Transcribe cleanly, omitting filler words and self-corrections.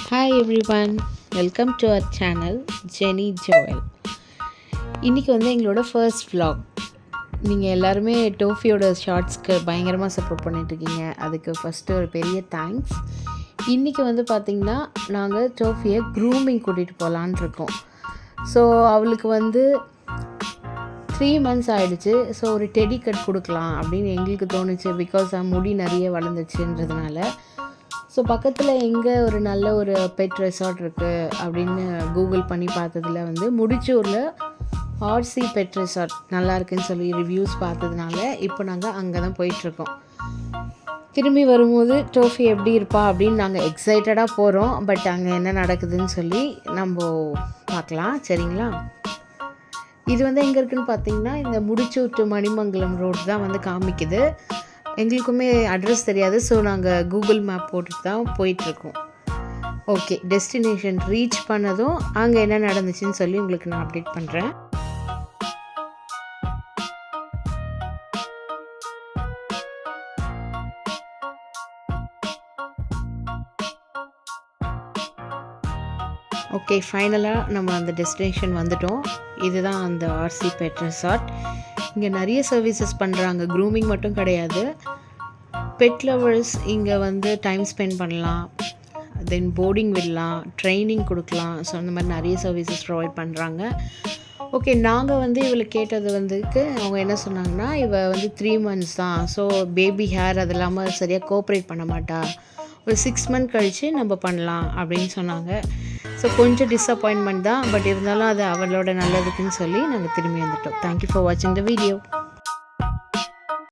Hi everyone, welcome to our channel Jenny Joel. இன்றைக்கி வந்து எங்களோட ஃபர்ஸ்ட் vlog. நீங்கள் எல்லாருமே டோஃபியோட ஷார்ட்ஸ்க்கு பயங்கரமாக சப்போர்ட் பண்ணிட்டுருக்கீங்க. அதுக்கு ஃபஸ்ட்டு ஒரு பெரிய தேங்க்ஸ். இன்றைக்கி வந்து பார்த்திங்கன்னா நாங்கள் டோஃபியை க்ரூமிங் கூட்டிகிட்டு போகலான் இருக்கோம். ஸோ அவளுக்கு வந்து 3 months ஆகிடுச்சு. ஸோ ஒரு டெடி கட் கொடுக்கலாம் அப்படின்னு எங்களுக்கு தோணுச்சு. பிகாஸ் முடி நிறைய வளர்ந்துச்சுன்றதுனால. ஸோ பக்கத்தில் எங்கே ஒரு நல்ல ஒரு பெட் ரெசார்ட் இருக்குது அப்படின்னு கூகுள் பண்ணி பார்த்ததில் வந்து முடிச்சூரில் ஆர்சி பெட் ரெசார்ட் நல்லா இருக்குன்னு சொல்லி ரிவ்யூஸ் பார்த்ததுனால இப்போ நாங்கள் அங்கே தான் போயிட்டுருக்கோம். திரும்பி வரும்போது டோஃபி எப்படி இருப்பா அப்படின்னு நாங்கள் எக்ஸைட்டடாக போகிறோம். பட் அங்கே என்ன நடக்குதுன்னு சொல்லி நம்ம பார்க்கலாம், சரிங்களா? இது வந்து எங்கே இருக்குதுன்னு பார்த்தீங்கன்னா இந்த முடிச்சூர் டு மணிமங்கலம் ரோடு தான் வந்து காமிக்குது. எங்களுக்குமே அட்ரஸ் தெரியாது. ஸோ நாங்கள் கூகுள் மேப் போட்டுட்டு தான் போயிட்டுருக்கோம். ஓகே, டெஸ்டினேஷன் ரீச் பண்ணதும் அங்கே என்ன நடந்துச்சுன்னு சொல்லி உங்களுக்கு நான் அப்டேட் பண்ணுறேன். ஓகே, ஃபைனலாக நம்ம அந்த டெஸ்டினேஷன் வந்துட்டோம். இதுதான் அந்த ஆர்சி பெட் ரெசார்ட். இங்கே நிறைய சர்வீசஸ் பண்ணுறாங்க. க்ரூமிங் மட்டும் கிடையாது, பெட் லவர்ஸ் இங்கே வந்து டைம் ஸ்பெண்ட் பண்ணலாம், தென் போர்டிங் விடலாம், ட்ரைனிங் கொடுக்கலாம். ஸோ அந்த மாதிரி நிறைய சர்வீசஸ் ப்ரொவைட் பண்ணுறாங்க. ஓகே, நாங்கள் வந்து இவளை கேட்டது வந்துக்கு அவங்க என்ன சொன்னாங்கன்னா, இவள் வந்து 3 months தான். ஸோ பேபி ஹேர் அது இல்லாமல் சரியாக கோஆப்ரேட் பண்ண மாட்டா, ஒரு 6 months கழித்து நம்ம பண்ணலாம் அப்படின்னு சொன்னாங்க. ஸோ கொஞ்சம் டிஸப்பாயின்மெண்ட் தான். பட் இருந்தாலும் அது அவளோட நல்லதுக்குன்னு சொல்லி நாங்கள் திரும்பி வந்துட்டோம். தேங்க்யூ ஃபார் வாட்சிங் த வீடியோ.